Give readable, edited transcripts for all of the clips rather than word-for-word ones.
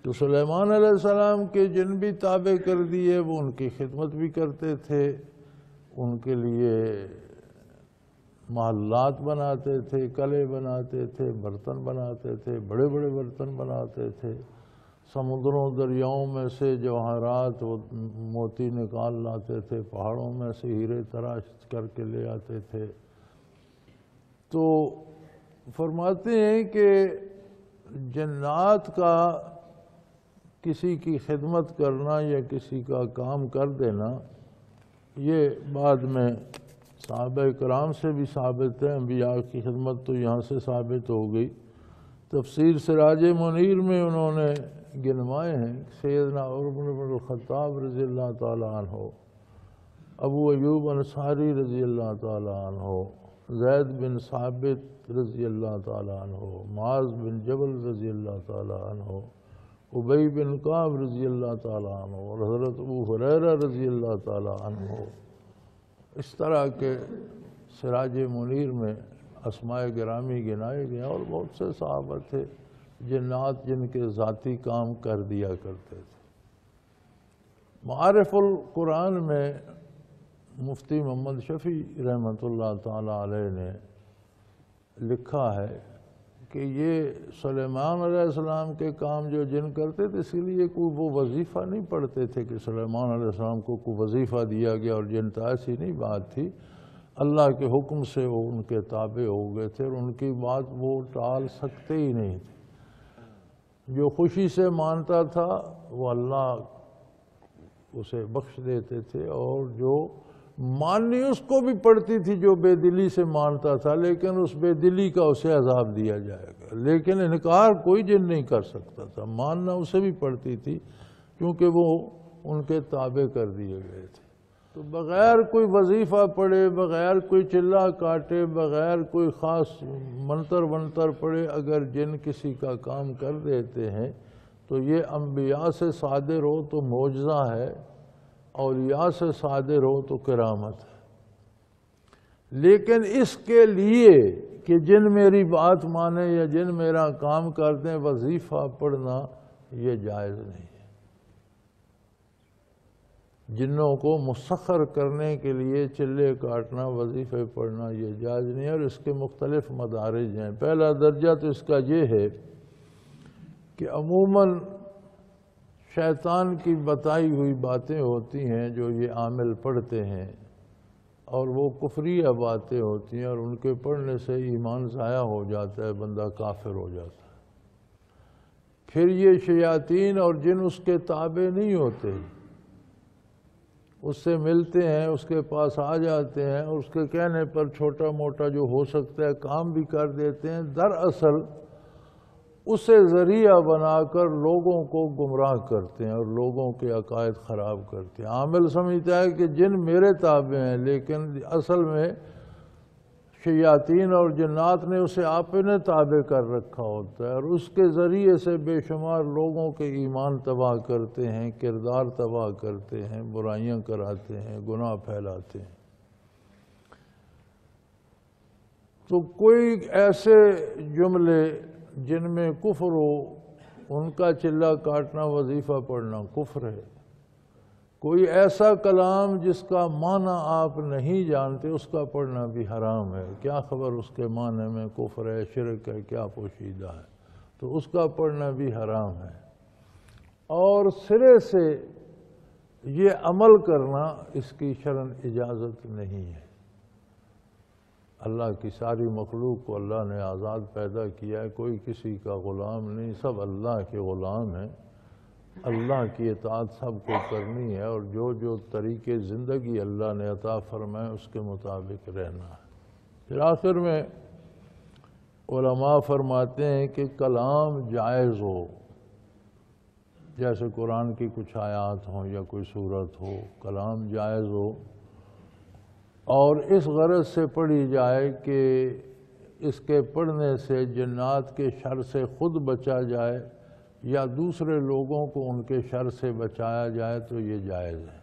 تو سلیمان علیہ السلام کے جن بھی تابع کر دیے، وہ ان کی خدمت بھی کرتے تھے، ان کے لیے محلات بناتے تھے، کلے بناتے تھے، برتن بناتے تھے، بڑے بڑے برتن بناتے تھے، سمندروں دریاؤں میں سے جواہرات موتی نکال لاتے تھے، پہاڑوں میں سے ہیرے تراش کر کے لے آتے تھے۔ تو فرماتے ہیں کہ جنات کا کسی کی خدمت کرنا یا کسی کا کام کر دینا، یہ بعد میں صحابہ کرام سے بھی ثابت ہے، انبیاء کی خدمت تو یہاں سے ثابت ہو گئی۔ تفسیر سراج منیر میں انہوں نے گنوائے ہیں، سیدنا عمر بن الخطاب رضی اللہ تعالیٰ عنہ، ابو ایوب انصاری رضی اللہ تعالیٰ عنہ، زید بن ثابت رضی اللہ تعالیٰ عنہ، معاذ بن جبل رضی اللہ تعالیٰ عنہ، ابی بن کعب رضی اللہ تعالیٰ عنہ، اور حضرت ابو ہریرہ رضی اللہ تعالیٰ عنہ۔ اس طرح کے سراج منیر میں اسماء گرامی گنائے گئے، اور بہت سے صحابہ تھے جنات جن کے ذاتی کام کر دیا کرتے تھے۔ معارف القرآن میں مفتی محمد شفیع رحمۃ اللہ تعالیٰ علیہ نے لکھا ہے کہ یہ سلیمان علیہ السلام کے کام جو جن کرتے تھے، اس لیے کوئی وہ وظیفہ نہیں پڑھتے تھے کہ سلیمان علیہ السلام کو کوئی وظیفہ دیا گیا اور جن تھا، ایسی نہیں بات تھی۔ اللہ کے حکم سے وہ ان کے تابع ہو گئے تھے، اور ان کی بات وہ ٹال سکتے ہی نہیں تھے۔ جو خوشی سے مانتا تھا وہ اللہ اسے بخش دیتے تھے، اور جو ماننی اس کو بھی پڑتی تھی جو بے دلی سے مانتا تھا، لیکن اس بے دلی کا اسے عذاب دیا جائے گا، لیکن انکار کوئی جن نہیں کر سکتا تھا، ماننا اسے بھی پڑتی تھی کیونکہ وہ ان کے تابع کر دیے گئے تھے۔ تو بغیر کوئی وظیفہ پڑھے، بغیر کوئی چلہ کاٹے، بغیر کوئی خاص منتر پڑھے اگر جن کسی کا کام کر دیتے ہیں تو یہ انبیاء سے صادر ہو تو معجزہ ہے، اولیاء سے صادر ہو تو کرامت ہے۔ لیکن اس کے لیے کہ جن میری بات مانے یا جن میرا کام کر دیں، وظیفہ پڑھنا یہ جائز نہیں ہے۔ جنوں کو مسخر کرنے کے لیے چلے کاٹنا، وظیفے پڑھنا یہ جائز نہیں ہے، اور اس کے مختلف مدارج ہیں۔ پہلا درجہ تو اس کا یہ ہے کہ عموماً شیطان کی بتائی ہوئی باتیں ہوتی ہیں جو یہ عامل پڑھتے ہیں، اور وہ کفریہ باتیں ہوتی ہیں، اور ان کے پڑھنے سے ایمان ضائع ہو جاتا ہے، بندہ کافر ہو جاتا ہے۔ پھر یہ شیاطین اور جن اس کے تابع نہیں ہوتے، اس سے ملتے ہیں، اس کے پاس آ جاتے ہیں، اور اس کے کہنے پر چھوٹا موٹا جو ہو سکتا ہے کام بھی کر دیتے ہیں، دراصل اسے ذریعہ بنا کر لوگوں کو گمراہ کرتے ہیں اور لوگوں کے عقائد خراب کرتے ہیں۔ عامل سمجھتا ہے کہ جن میرے تابع ہیں، لیکن اصل میں شیاطین اور جنات نے اسے اپنے تابع کر رکھا ہوتا ہے، اور اس کے ذریعے سے بے شمار لوگوں کے ایمان تباہ کرتے ہیں، کردار تباہ کرتے ہیں، برائیاں کراتے ہیں، گناہ پھیلاتے ہیں۔ تو کوئی ایسے جملے جن میں کفر ہو، ان کا چلہ کاٹنا، وظیفہ پڑھنا کفر ہے۔ کوئی ایسا کلام جس کا معنی آپ نہیں جانتے، اس کا پڑھنا بھی حرام ہے۔ کیا خبر اس کے معنی میں کفر ہے، شرک ہے، کیا پوشیدہ ہے، تو اس کا پڑھنا بھی حرام ہے۔ اور سرے سے یہ عمل کرنا، اس کی شرعاً اجازت نہیں ہے۔ اللہ کی ساری مخلوق کو اللہ نے آزاد پیدا کیا ہے، کوئی کسی کا غلام نہیں، سب اللہ کے غلام ہیں۔ اللہ کی اطاعت سب کو کرنی ہے، اور جو جو طریقے زندگی اللہ نے عطا فرمائے اس کے مطابق رہنا ہے۔ پھر آخر میں علماء فرماتے ہیں کہ کلام جائز ہو، جیسے قرآن کی کچھ آیات ہوں یا کوئی سورت ہو، کلام جائز ہو، اور اس غرض سے پڑھی جائے کہ اس کے پڑھنے سے جنات کے شر سے خود بچا جائے یا دوسرے لوگوں کو ان کے شر سے بچایا جائے، تو یہ جائز ہے۔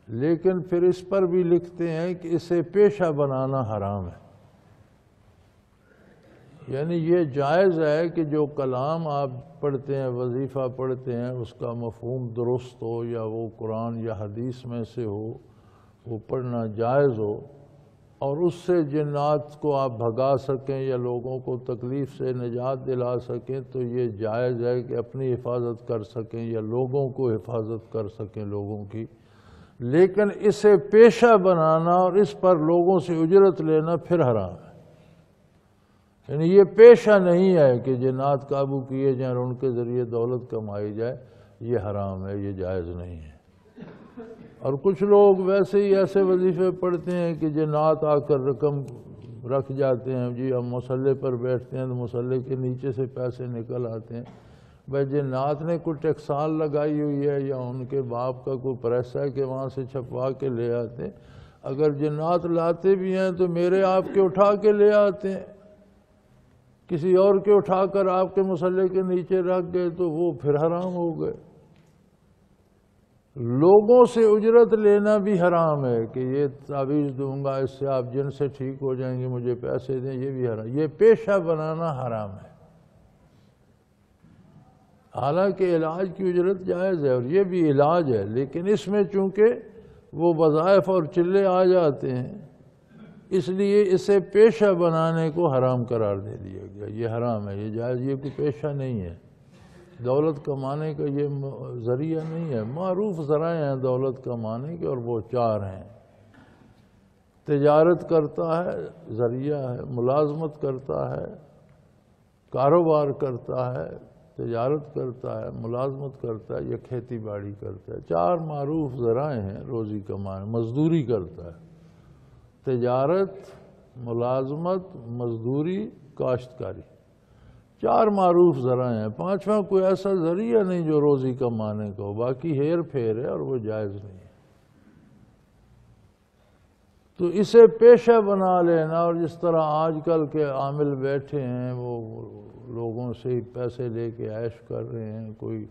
لیکن پھر اس پر بھی لکھتے ہیں کہ اسے پیشہ بنانا حرام ہے۔ یعنی یہ جائز ہے کہ جو کلام آپ پڑھتے ہیں، وظیفہ پڑھتے ہیں، اس کا مفہوم درست ہو یا وہ قرآن یا حدیث میں سے ہو، وہ پڑھنا جائز ہو، اور اس سے جنات کو آپ بھگا سکیں یا لوگوں کو تکلیف سے نجات دلا سکیں، تو یہ جائز ہے کہ اپنی حفاظت کر سکیں یا لوگوں کو حفاظت کر سکیں لوگوں کی۔ لیکن اسے پیشہ بنانا اور اس پر لوگوں سے اجرت لینا پھر حرام ہے۔ یعنی یہ پیشہ نہیں ہے کہ جنات قابو کیے جائیں اور ان کے ذریعے دولت کمائی جائے، یہ حرام ہے، یہ جائز نہیں ہے۔ اور کچھ لوگ ویسے ہی ایسے وظیفے پڑھتے ہیں کہ جنات آ کر رقم رکھ جاتے ہیں، جی ہم مصلے پر بیٹھتے ہیں تو مصلے کے نیچے سے پیسے نکل آتے ہیں۔ بھائی جنات نے کوئی ٹیکسال لگائی ہوئی ہے یا ان کے باپ کا کوئی پریس ہے کہ وہاں سے چھپوا کے لے آتے ہیں؟ اگر جنات لاتے بھی ہیں تو میرے آپ کے اٹھا کے لے آتے ہیں، کسی اور کے اٹھا کر آپ کے مصلے کے نیچے رکھ گئے تو وہ پھر حرام ہو گئے۔ لوگوں سے اجرت لینا بھی حرام ہے کہ یہ تعویذ دوں گا اس سے آپ جن سے ٹھیک ہو جائیں گے، مجھے پیسے دیں، یہ بھی حرام، یہ پیشہ بنانا حرام ہے۔ حالانکہ علاج کی اجرت جائز ہے اور یہ بھی علاج ہے، لیکن اس میں چونکہ وہ وظائف اور چلے آ جاتے ہیں، اس لیے اسے پیشہ بنانے کو حرام قرار دے دیا گیا۔ یہ حرام ہے، یہ جائز، یہ کوئی پیشہ نہیں ہے، دولت کمانے کا یہ ذریعہ نہیں ہے۔ معروف ذرائع ہیں دولت کمانے کے اور وہ چار ہیں: تجارت کرتا ہے، ذریعہ ہے، ملازمت کرتا ہے، کاروبار کرتا ہے، تجارت کرتا ہے، ملازمت کرتا ہے یا کھیتی باڑی کرتا ہے۔ چار معروف ذرائع ہیں روزی کمانے۔ مزدوری کرتا ہے، تجارت، ملازمت، مزدوری، کاشتکاری، چار معروف ذرائع ہیں۔ پانچواں کوئی ایسا ذریعہ نہیں جو روزی کمانے کا ہو، باقی ہیر پھیر ہے اور وہ جائز نہیں ہے۔ تو اسے پیشہ بنا لینا، اور جس طرح آج کل کے عامل بیٹھے ہیں وہ لوگوں سے پیسے لے کے عیش کر رہے ہیں، کوئی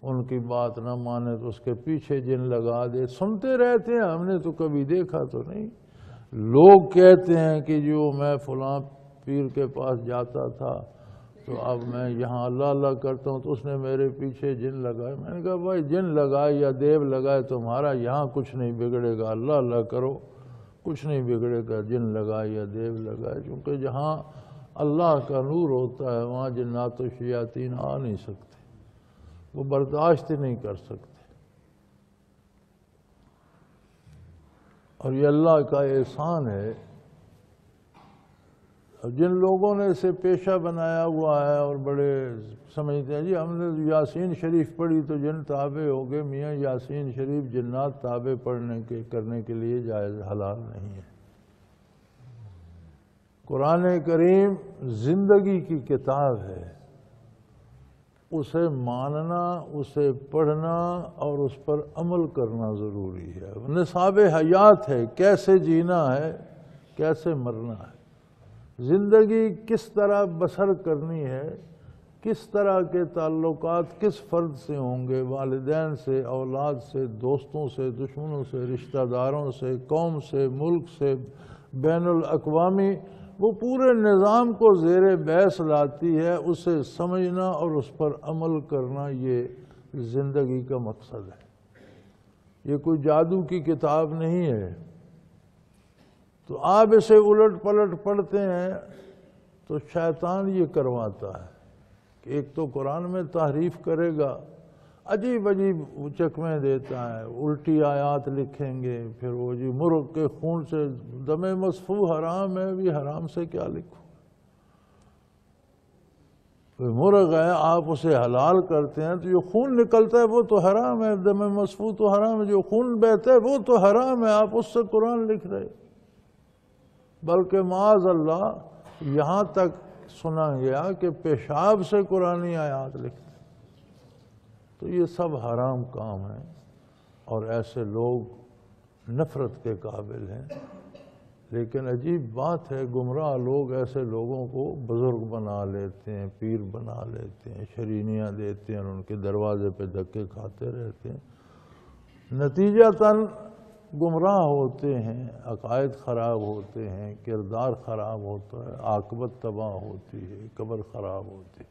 ان کی بات نہ مانے تو اس کے پیچھے جن لگا دے، سنتے رہتے ہیں، ہم نے تو کبھی دیکھا تو نہیں۔ لوگ کہتے ہیں کہ جو میں فلاں پیر کے پاس جاتا تھا تو اب میں یہاں اللہ اللہ کرتا ہوں تو اس نے میرے پیچھے جن لگائے۔ میں نے کہا بھائی جن لگائے یا دیو لگائے تمہارا یہاں کچھ نہیں بگڑے گا، اللہ اللہ کرو، کچھ نہیں بگڑے گا، جن لگائے یا دیو لگائے، کیونکہ جہاں اللہ کا نور ہوتا ہے وہاں جنات و شیاطین آ نہیں سکتے، وہ برداشت نہیں کر سکتے۔ اور یہ اللہ کا احسان ہے۔ جن لوگوں نے اسے پیشہ بنایا ہوا ہے اور بڑے سمجھتے ہیں جی ہم نے یاسین شریف پڑھی تو جن تابع ہو گئے، میاں یاسین شریف جنات تابع کرنے کے لیے جائز، حلال نہیں ہے۔ قرآن کریم زندگی کی کتاب ہے، اسے ماننا، اسے پڑھنا اور اس پر عمل کرنا ضروری ہے۔ نصاب حیات ہے، کیسے جینا ہے، کیسے مرنا ہے، زندگی کس طرح بسر کرنی ہے، کس طرح کے تعلقات کس فرد سے ہوں گے، والدین سے، اولاد سے، دوستوں سے، دشمنوں سے، رشتہ داروں سے، قوم سے، ملک سے، بین الاقوامی، وہ پورے نظام کو زیر بحث لاتی ہے۔ اسے سمجھنا اور اس پر عمل کرنا یہ زندگی کا مقصد ہے، یہ کوئی جادو کی کتاب نہیں ہے۔ تو آپ اسے الٹ پلٹ پڑھتے ہیں تو شیطان یہ کرواتا ہے کہ ایک تو قرآن میں تحریف کرے گا، عجیب عجیب چکمے دیتا ہے، الٹی آیات لکھیں گے، پھر وہ جی مرغ کے خون سے دم مصفوح حرام ہے، بھی حرام سے کیا لکھو، مرغ ہے آپ اسے حلال کرتے ہیں تو جو خون نکلتا ہے وہ تو حرام ہے، دم مصفوح تو حرام ہے، جو خون بہتا ہے وہ تو حرام ہے، آپ اس سے قرآن لکھ رہے۔ بلکہ معاذ اللہ یہاں تک سنا گیا کہ پیشاب سے قرآنی آیات لکھتے، تو یہ سب حرام کام ہیں اور ایسے لوگ نفرت کے قابل ہیں۔ لیکن عجیب بات ہے، گمراہ لوگ ایسے لوگوں کو بزرگ بنا لیتے ہیں، پیر بنا لیتے ہیں، شرینیاں دیتے ہیں اور ان کے دروازے پہ دھکے کھاتے رہتے ہیں۔ نتیجتاً گمراہ ہوتے ہیں، عقائد خراب ہوتے ہیں، کردار خراب ہوتا ہے، عاقبت تباہ ہوتی ہے، قبر خراب ہوتی ہے۔